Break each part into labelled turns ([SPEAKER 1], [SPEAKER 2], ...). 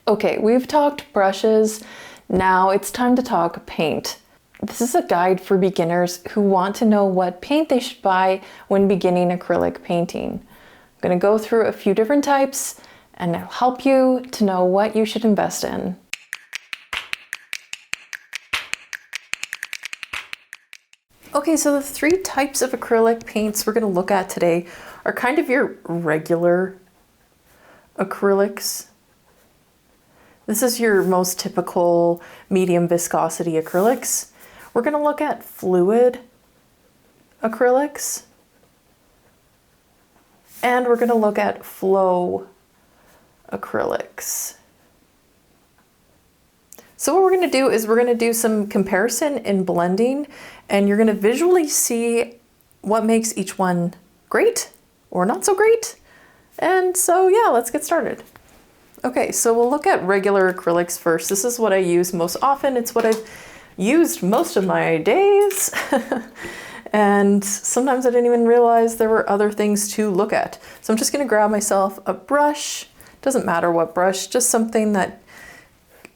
[SPEAKER 1] Okay, we've talked brushes. Now it's time to talk paint. This is a guide for beginners who want to know what paint they should buy when beginning acrylic painting. I'm going to go through a few different types and it'll help you to know what you should invest in. Okay, so the three types of acrylic paints we're going to look at today are kind of your regular acrylics. This is your most typical medium viscosity acrylics. We're going to look at fluid acrylics, and we're going to look at flow acrylics. So what we're going to do is we're going to do some comparison and blending, and you're going to visually see what makes each one great or not so great. And so yeah, let's get started. Okay, so we'll look at regular acrylics first. This is what I use most often. It's what I've used most of my days. And sometimes I didn't even realize there were other things to look at. So I'm just gonna grab myself a brush. Doesn't matter what brush, just something that,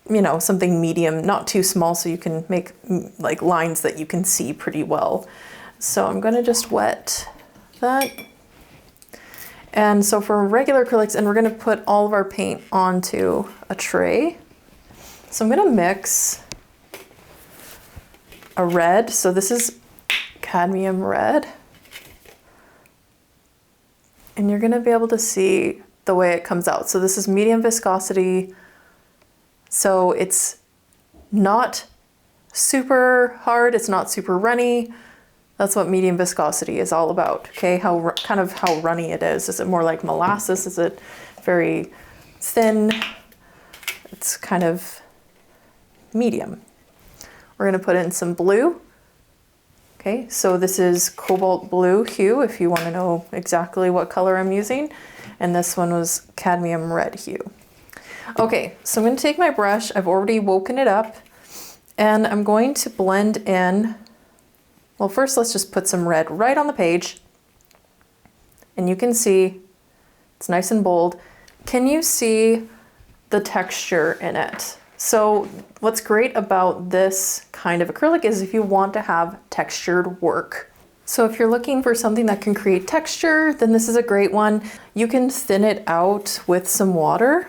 [SPEAKER 1] you know, something medium, not too small so you can make like lines that you can see pretty well. So I'm gonna just wet that. And so for regular acrylics, and we're gonna put all of our paint onto a tray. So I'm gonna mix a red. So this is cadmium red. And you're gonna be able to see the way it comes out. So this is medium viscosity. So it's not super hard, it's not super runny. That's what medium viscosity is all about, okay? Kind of how runny it is. Is it more like molasses? Is it very thin? It's kind of medium. We're gonna put in some blue. Okay, so this is cobalt blue hue if you wanna know exactly what color I'm using. And this one was cadmium red hue. Okay, so I'm gonna take my brush, I've already woken it up, and I'm going to blend in. Well, first let's just put some red right on the page. And you can see it's nice and bold. Can you see the texture in it? So what's great about this kind of acrylic is if you want to have textured work. So if you're looking for something that can create texture, then this is a great one. You can thin it out with some water.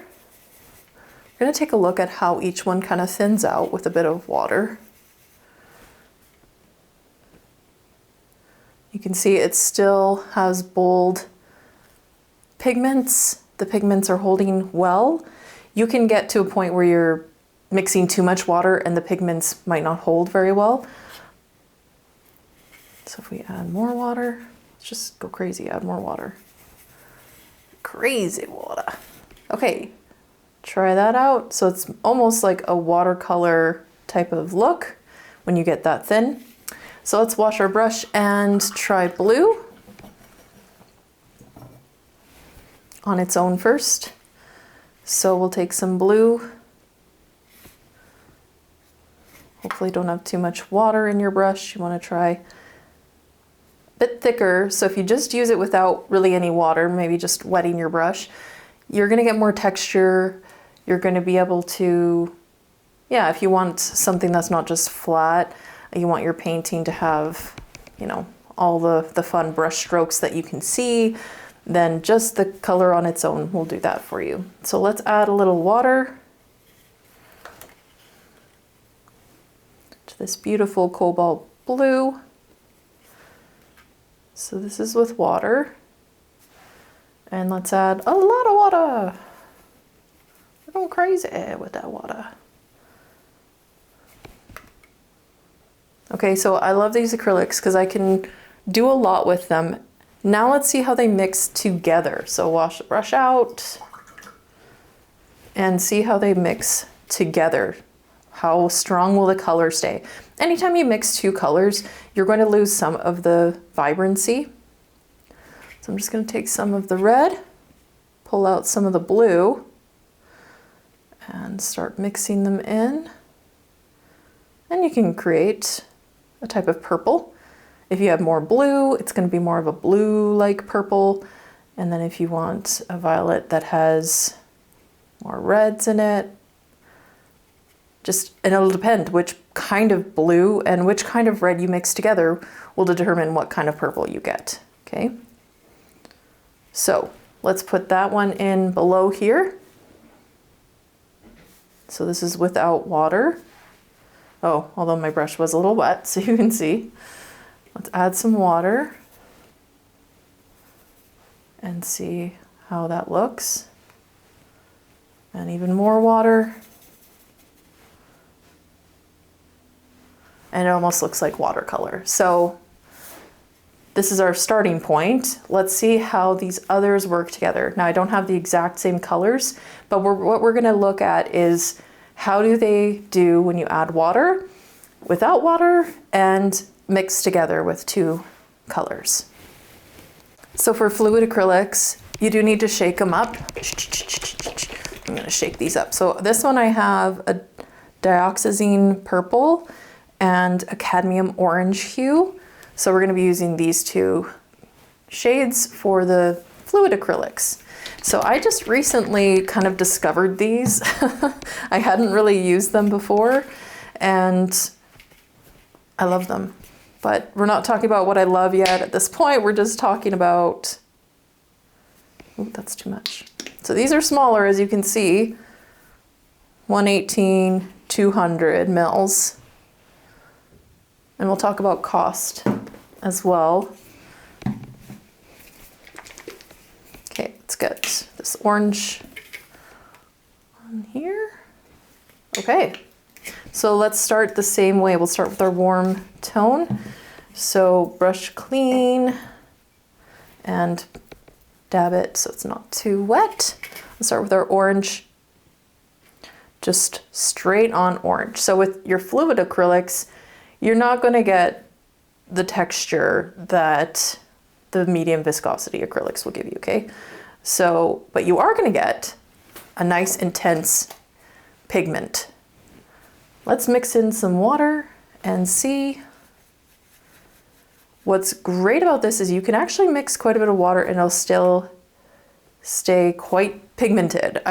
[SPEAKER 1] I'm gonna take a look at how each one kind of thins out with a bit of water. You can see it still has bold pigments. The pigments are holding well. You can get to a point where you're mixing too much water and the pigments might not hold very well. So if we add more water, let's just go crazy, add more water. Crazy water. Okay, try that out. So it's almost like a watercolor type of look when you get that thin. So let's wash our brush and try blue on its own first. So we'll take some blue. Hopefully don't have too much water in your brush. You want to try a bit thicker. So if you just use it without really any water, maybe just wetting your brush, you're going to get more texture. You're going to be able to, yeah, if you want something that's not just flat, you want your painting to have, you know, all the fun brush strokes that you can see, then just the color on its own will do that for you. So let's add a little water to this beautiful cobalt blue. So this is with water. And let's add a lot of water. We're going crazy with that water. Okay, so I love these acrylics because I can do a lot with them. Now let's see how they mix together. So wash the brush out and see how they mix together. How strong will the color stay? Anytime you mix two colors, you're going to lose some of the vibrancy. So I'm just going to take some of the red, pull out some of the blue, and start mixing them in. And you can create a type of purple. If you have more blue, it's going to be more of a blue-like purple. And then if you want a violet that has more reds in it. And it'll depend which kind of blue and which kind of red you mix together will determine what kind of purple you get, okay? So let's put that one in below here. So this is without water. Oh, although my brush was a little wet, so you can see. Let's add some water and see how that looks. And even more water. And it almost looks like watercolor. So this is our starting point. Let's see how these others work together. Now I don't have the exact same colors, but what we're gonna look at is how do they do when you add water, without water, and mix together with two colors. So for fluid acrylics, you do need to shake them up. I'm gonna shake these up. So this one I have a dioxazine purple and a cadmium orange hue. So we're gonna be using these two shades for the fluid acrylics. So I just recently kind of discovered these. I hadn't really used them before and I love them. But we're not talking about what I love yet at this point. We're just talking about, oh, that's too much. So these are smaller, as you can see, 118, 200 mils. And we'll talk about cost as well. Okay, let's get this orange on here. Okay, so let's start the same way. We'll start with our warm tone. So brush clean and dab it so it's not too wet. Let's start with our orange, just straight on orange. So with your fluid acrylics, you're not going to get the texture that the medium viscosity acrylics will give you, okay? So, but you are going to get a nice intense pigment. Let's mix in some water and see. What's great about this is you can actually mix quite a bit of water and it'll still stay quite pigmented.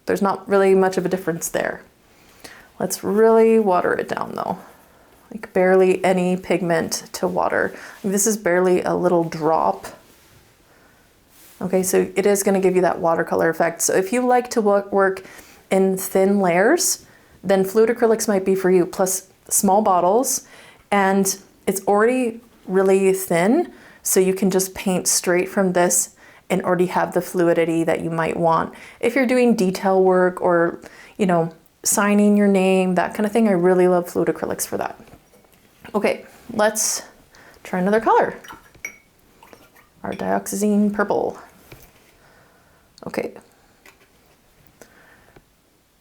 [SPEAKER 1] There's not really much of a difference there. Let's really water it down though. Like barely any pigment to water. This is barely a little drop. Okay, so it is going to give you that watercolor effect. So if you like to work in thin layers, then fluid acrylics might be for you. Plus small bottles, and it's already really thin, so you can just paint straight from this and already have the fluidity that you might want. If you're doing detail work or, you know, signing your name, that kind of thing, I really love fluid acrylics for that. Okay, let's try another color. Our dioxazine purple. Okay.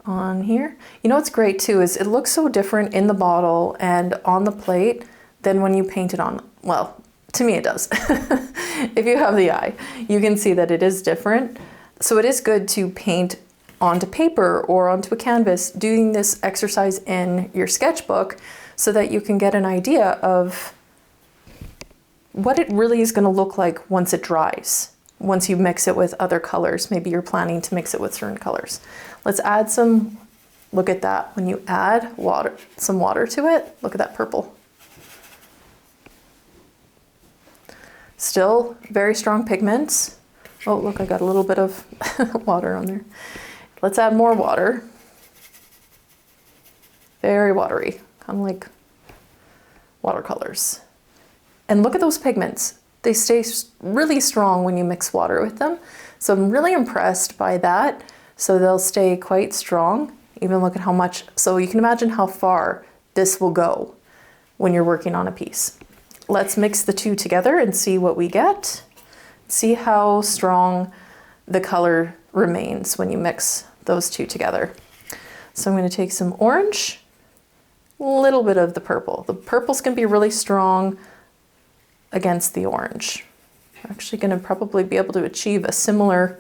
[SPEAKER 1] On here. You know what's great too is it looks so different in the bottle and on the plate than when you paint it on. Well, to me it does. If you have the eye, you can see that it is different. So it is good to paint onto paper or onto a canvas, doing this exercise in your sketchbook so that you can get an idea of what it really is going to look like once it dries, once you mix it with other colors. Maybe you're planning to mix it with certain colors. Let's add some, look at that. When you add water, some water to it, look at that purple. Still very strong pigments. Oh, look, I got a little bit of water on there. Let's add more water. Very watery, kind of like watercolors. And look at those pigments. They stay really strong when you mix water with them. So I'm really impressed by that. So they'll stay quite strong. Even look at how much, so you can imagine how far this will go when you're working on a piece. Let's mix the two together and see what we get. See how strong the color remains when you mix those two together. So I'm going to take some orange, a little bit of the purple. The purple's going to be really strong against the orange. I'm actually going to probably be able to achieve a similar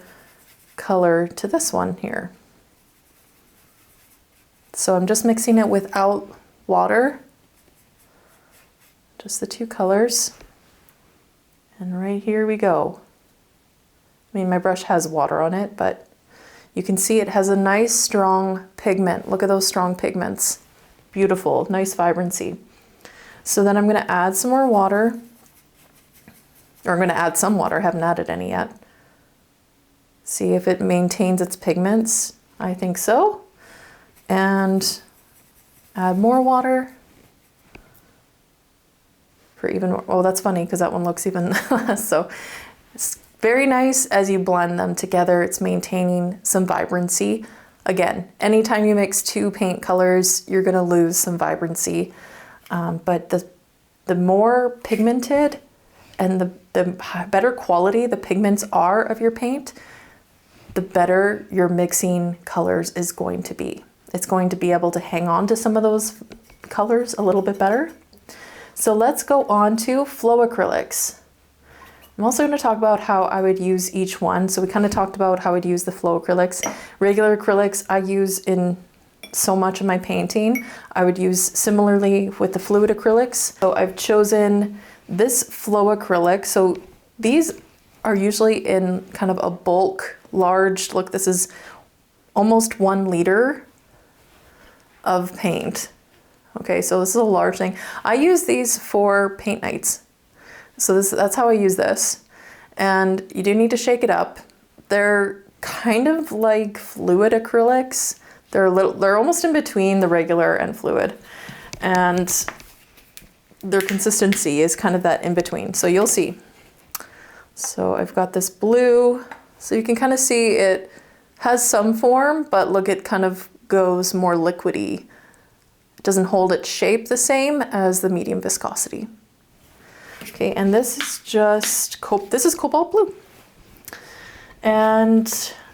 [SPEAKER 1] color to this one here. So I'm just mixing it without water, just the two colors. And right here we go. I mean, my brush has water on it, but You can see it has a nice strong pigment. Look at those strong pigments. Beautiful, nice vibrancy. So then I'm going to add some more water, or I'm going to add some water. I haven't added any yet. See if it maintains its pigments. I think so. And add more water for even more. Oh, that's funny because that one looks even less. So it's very nice as you blend them together. It's maintaining some vibrancy. Again, anytime you mix two paint colors, you're going to lose some vibrancy. But the more pigmented and the better quality the pigments are of your paint, the better your mixing colors is going to be. It's going to be able to hang on to some of those colors a little bit better. So let's go on to flow acrylics. I'm also going to talk about how I would use each one. So we kind of talked about how I'd use the flow acrylics. Regular acrylics I use in so much of my painting. I would use similarly with the fluid acrylics. So I've chosen this flow acrylic. So these are usually in kind of a bulk, large, look, this is almost 1 liter of paint. Okay, so this is a large thing. I use these for paint nights. So that's how I use this. And you do need to shake it up. They're kind of like fluid acrylics. They're almost in between the regular and fluid. And their consistency is kind of that in between. So you'll see. So I've got this blue. So you can kind of see it has some form, but look, it kind of goes more liquidy. It doesn't hold its shape the same as the medium viscosity. Okay, and this is just, this is cobalt blue. And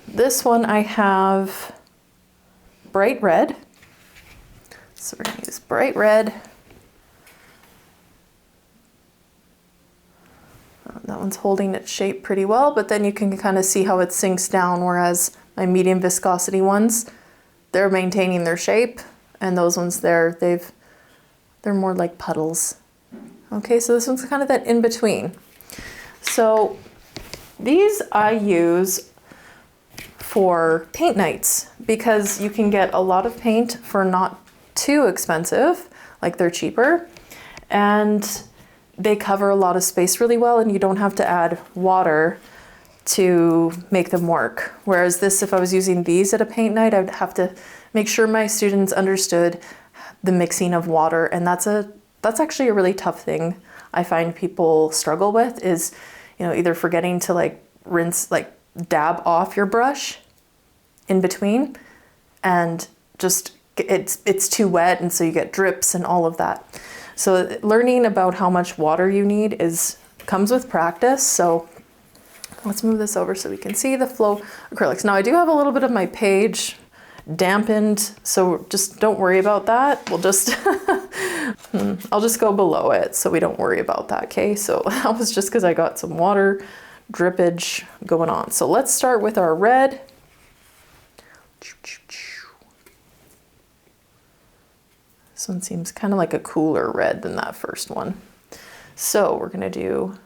[SPEAKER 1] this one I have bright red. So we're gonna use bright red. That one's holding its shape pretty well, but then you can kind of see how it sinks down, whereas my medium viscosity ones, they're maintaining their shape, and those ones they're more like puddles. Okay, so this one's kind of that in between. So these I use for paint nights because you can get a lot of paint for not too expensive, like they're cheaper, and they cover a lot of space really well, and you don't have to add water to make them work. Whereas this, if I was using these at a paint night, I'd have to make sure my students understood the mixing of water, and that's actually a really tough thing I find people struggle with is, you know, either forgetting to like rinse, like dab off your brush in between, and just it's too wet, and so you get drips and all of that. So learning about how much water you need comes with practice. So let's move this over so we can see the flow acrylics. Now I do have a little bit of my page dampened, so just don't worry about that. We'll just, I'll just go below it so we don't worry about that, okay? So that was just because I got some water drippage going on. So let's start with our red. This one seems kind of like a cooler red than that first one. So we're gonna do,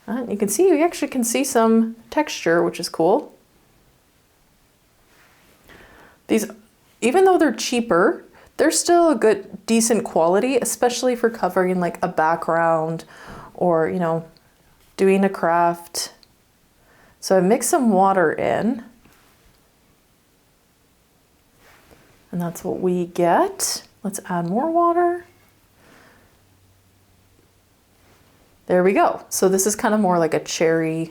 [SPEAKER 1] you can see, you actually can see some texture, which is cool. These, even though they're cheaper, they're still a good, decent quality, especially for covering like a background or, you know, doing a craft. So I mix some water in, and that's what we get. Let's add more water. There we go. So this is kind of more like a cherry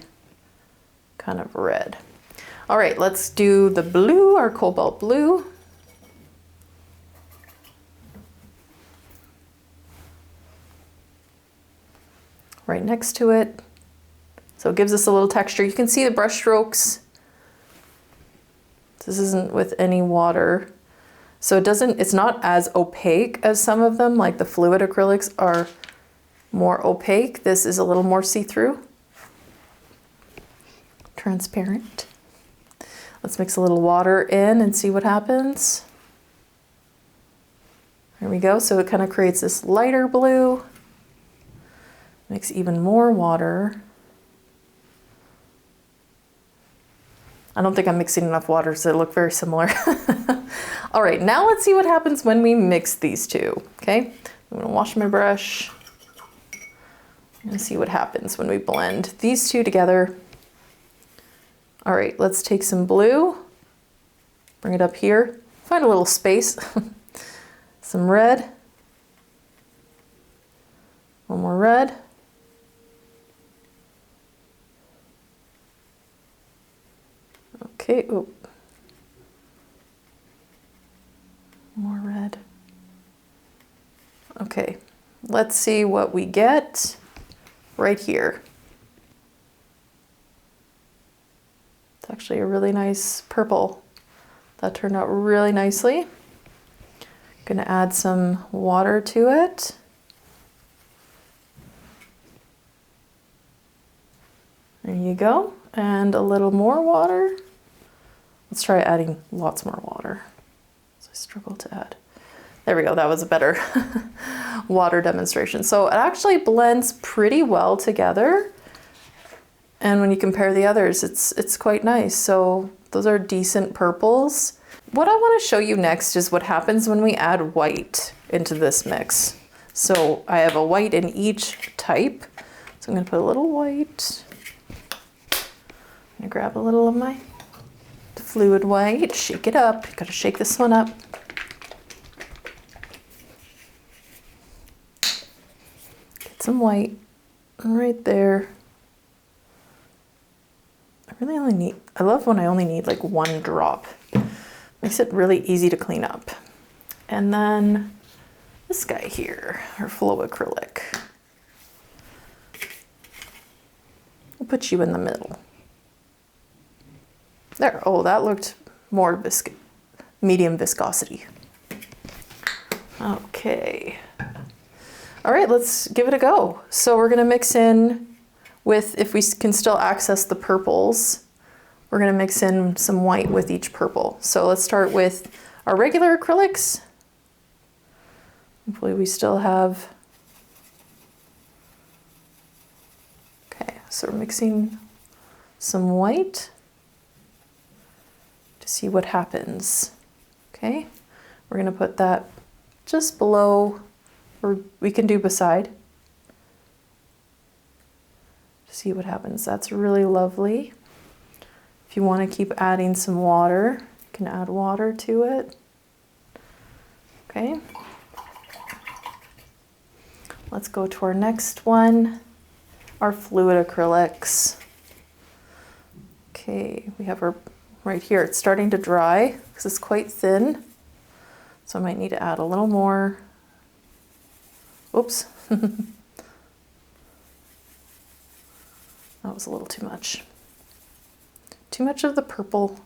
[SPEAKER 1] kind of red. All right, let's do the blue, our cobalt blue. Right next to it. So it gives us a little texture. You can see the brush strokes. This isn't with any water. So it's not as opaque as some of them, like the fluid acrylics are more opaque. This is a little more see-through, transparent. Let's mix a little water in and see what happens. There we go. So it kind of creates this lighter blue. Mix even more water. I don't think I'm mixing enough water, so they look very similar. All right, now let's see what happens when we mix these two, okay? I'm gonna wash my brush. I'm gonna see what happens when we blend these two together. All right, let's take some blue, bring it up here, find a little space, some red, one more red. Okay, oop. More red. Okay, let's see what we get right here. It's actually a really nice purple. That turned out really nicely. Gonna add some water to it. There you go, and a little more water. Let's try adding lots more water. So I struggle to add. There we go, that was a better water demonstration. So it actually blends pretty well together. And when you compare the others, it's quite nice. So those are decent purples. What I want to show you next is what happens when we add white into this mix. So I have a white in each type. So I'm going to put a little white. I'm going to grab a little of my fluid white, shake it up. You got to shake this one up. Get some white right there. I love when I only need like one drop. Makes it really easy to clean up. And then this guy here, our flow acrylic. We'll put you in the middle. There, oh, that looked more medium viscosity. Okay. All right, let's give it a go. So we're gonna mix in with, if we can still access the purples, we're gonna mix in some white with each purple. So let's start with our regular acrylics. Hopefully we still have, okay, so we're mixing some white to see what happens. Okay, we're gonna put that just below, or we can do beside. See what happens. That's really lovely. If you want to keep adding some water, you can add water to it. Okay. Let's go to our next one, our fluid acrylics. Okay, we have our right here. It's starting to dry because it's quite thin. So I might need to add a little more. Oops. That was a little too much. Too much of the purple.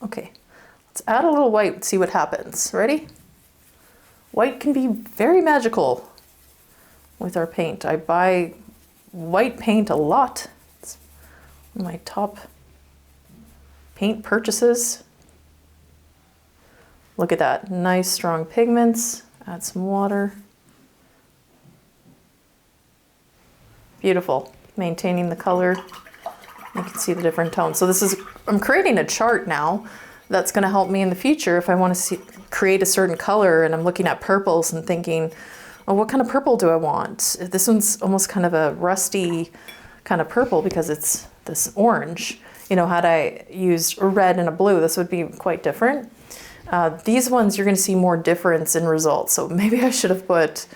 [SPEAKER 1] Okay, let's add a little white, see what happens. Ready? White can be very magical with our paint. I buy white paint a lot. It's one of my top paint purchases. Look at that, nice strong pigments. Add some water. Beautiful, maintaining the color. You can see the different tones. So this is, I'm creating a chart now that's gonna help me in the future if I wanna create a certain color and I'm looking at purples and thinking, oh, what kind of purple do I want? This one's almost kind of a rusty kind of purple because it's this orange. You know, had I used a red and a blue, this would be quite different. These ones, you're gonna see more difference in results. So maybe I should have put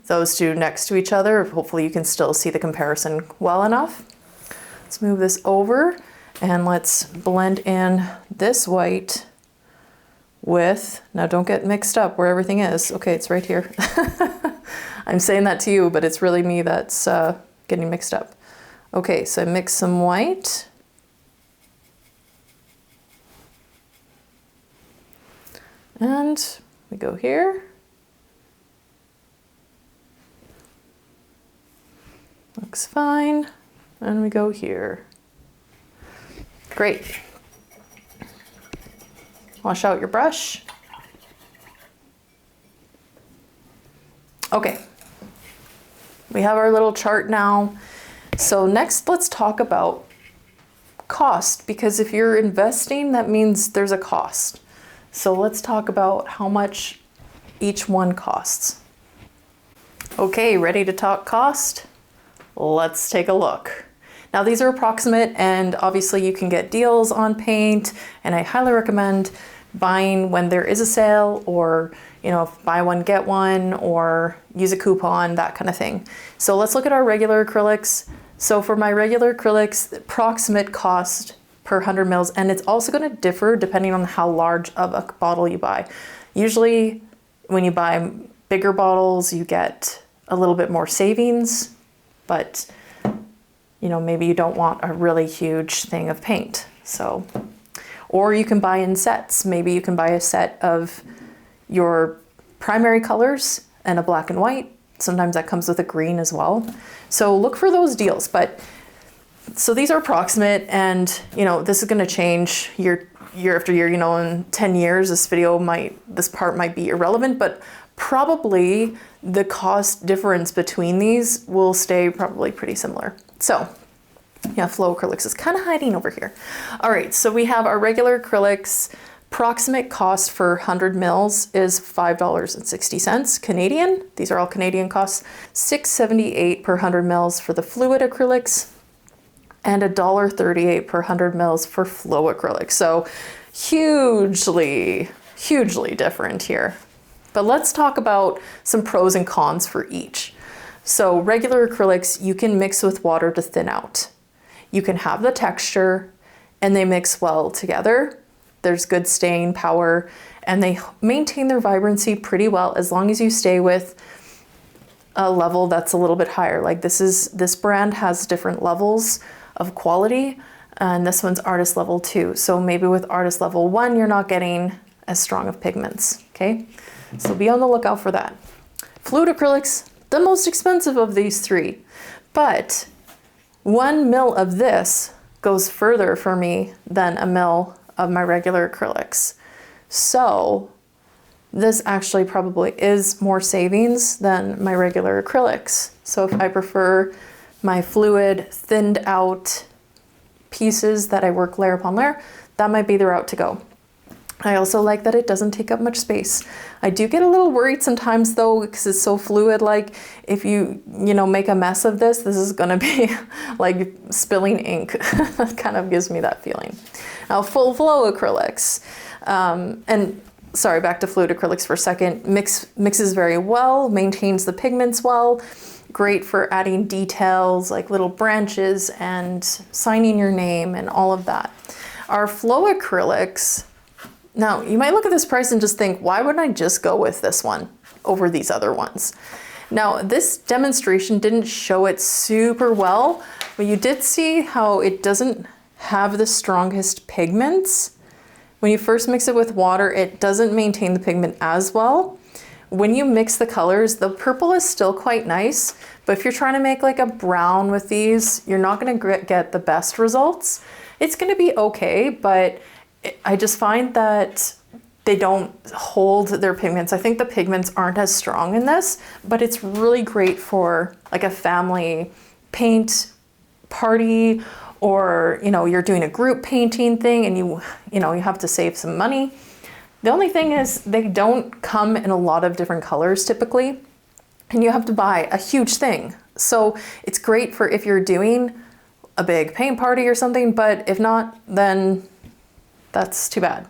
[SPEAKER 1] those two next to each other. Hopefully you can still see the comparison well enough. Let's move this over and let's blend in this white with, now don't get mixed up where everything is. Okay, it's right here. I'm saying that to you, but it's really me that's getting mixed up. Okay, so I mix some white. And we go here. Looks fine. And we go here. Great. Wash out your brush. Okay. We have our little chart now. So next, let's talk about cost, because if you're investing, that means there's a cost. So let's talk about how much each one costs. Okay, ready to talk cost? Let's take a look. Now these are approximate, and obviously you can get deals on paint, and I highly recommend buying when there is a sale, or buy one get one, or use a coupon, that kind of thing. So let's look at our regular acrylics. So for my regular acrylics, approximate cost per 100 mils, and it's also going to differ depending on how large of a bottle you buy. Usually when you buy bigger bottles, you get a little bit more savings, but maybe you don't want a really huge thing of paint. So, or you can buy in sets. Maybe you can buy a set of your primary colors and a black and white. Sometimes that comes with a green as well. So look for those deals. So these are approximate, and this is going to change year after year. In 10 years, this part might be irrelevant, but probably the cost difference between these will stay probably pretty similar. So yeah, Flow Acrylics is kind of hiding over here. All right, so we have our regular acrylics. Approximate cost for 100 mils is $5.60 Canadian. These are all Canadian costs. $6.78 per 100 mils for the fluid acrylics, and $1.38 per 100 mils for flow acrylics. So hugely different here. But let's talk about some pros and cons for each. So regular acrylics, you can mix with water to thin out. You can have the texture, and they mix well together. There's good staying power, and they maintain their vibrancy pretty well as long as you stay with a level that's a little bit higher. Like this brand has different levels of quality, and this one's artist level 2. So maybe with artist level 1, you're not getting as strong of pigments, okay? So be on the lookout for that. Fluid acrylics, the most expensive of these three, but 1 mil of this goes further for me than a mil of my regular acrylics. So this actually probably is more savings than my regular acrylics. So if I prefer my fluid thinned out pieces that I work layer upon layer, that might be the route to go. I also like that it doesn't take up much space. I do get a little worried sometimes though, because it's so fluid. Like if you make a mess of this is gonna be like spilling ink. That kind of gives me that feeling. Now full flow acrylics, and sorry, back to fluid acrylics for a second, mixes very well, maintains the pigments well, great for adding details like little branches and signing your name and all of that. Our flow acrylics, now, you might look at this price and just think, why wouldn't I just go with this one over these other ones? Now, this demonstration didn't show it super well, but you did see how it doesn't have the strongest pigments. When you first mix it with water, it doesn't maintain the pigment as well. When you mix the colors, the purple is still quite nice, but if you're trying to make like a brown with these, you're not gonna get the best results. It's gonna be okay, but I just find that they don't hold their pigments. I think the pigments aren't as strong in this, but it's really great for like a family paint party, or you're doing a group painting thing and you have to save some money. The only thing is they don't come in a lot of different colors typically, and you have to buy a huge thing. So it's great for if you're doing a big paint party or something, but if not, then that's too bad.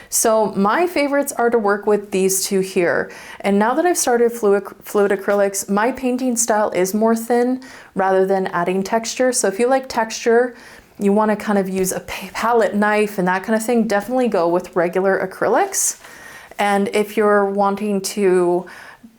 [SPEAKER 1] So my favorites are to work with these two here. And now that I've started fluid acrylics, my painting style is more thin rather than adding texture. So if you like texture, you want to kind of use a palette knife and that kind of thing, definitely go with regular acrylics. And if you're wanting to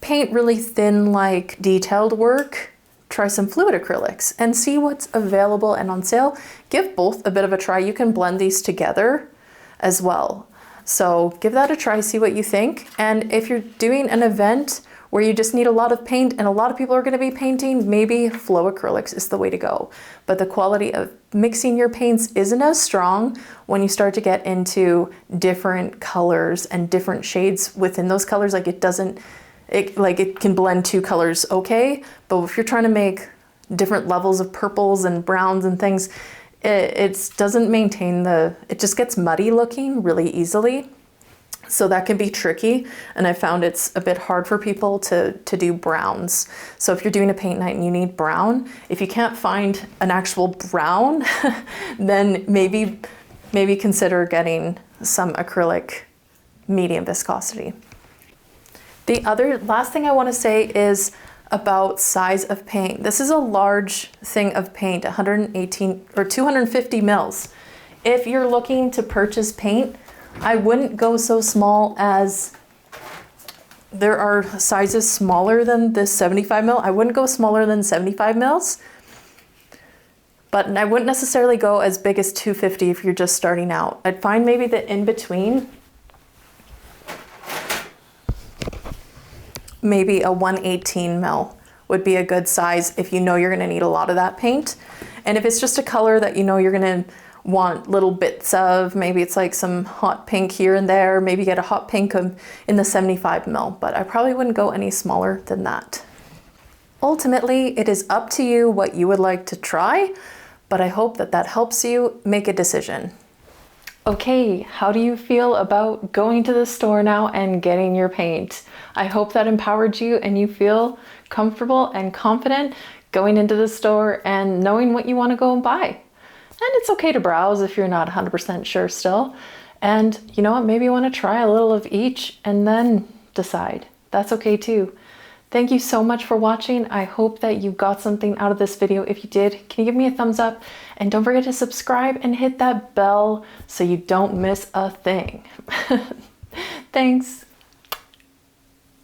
[SPEAKER 1] paint really thin, like detailed work, try some fluid acrylics and see what's available and on sale. Give both a bit of a try. You can blend these together as well. So give that a try, see what you think. And if you're doing an event where you just need a lot of paint and a lot of people are going to be painting, maybe flow acrylics is the way to go. But the quality of mixing your paints isn't as strong when you start to get into different colors and different shades within those colors. Like it can blend two colors okay, but if you're trying to make different levels of purples and browns and things, it doesn't maintain it just gets muddy looking really easily. So that can be tricky, and I found it's a bit hard for people to do browns. So if you're doing a paint night and you need brown, if you can't find an actual brown, then maybe consider getting some acrylic medium viscosity. The last thing I want to say is about size of paint. This is a large thing of paint, 118 or 250 mils. If you're looking to purchase paint, I wouldn't go so small as, there are sizes smaller than this 75 mil. I wouldn't go smaller than 75 mils, but I wouldn't necessarily go as big as 250 if you're just starting out. I'd find maybe the in between, maybe a 118 mil would be a good size if you know you're gonna need a lot of that paint. And if it's just a color that you know you're gonna want little bits of, maybe it's like some hot pink here and there, maybe get a hot pink in the 75 mil, but I probably wouldn't go any smaller than that. Ultimately, it is up to you what you would like to try, but I hope that helps you make a decision. Okay, how do you feel about going to the store now and getting your paint? I hope that empowered you and you feel comfortable and confident going into the store and knowing what you want to go and buy. And it's okay to browse if you're not 100% sure still. And you know what, maybe you want to try a little of each and then decide. That's okay too. Thank you so much for watching. I hope that you got something out of this video. If you did, can you give me a thumbs up? And don't forget to subscribe and hit that bell so you don't miss a thing. Thanks.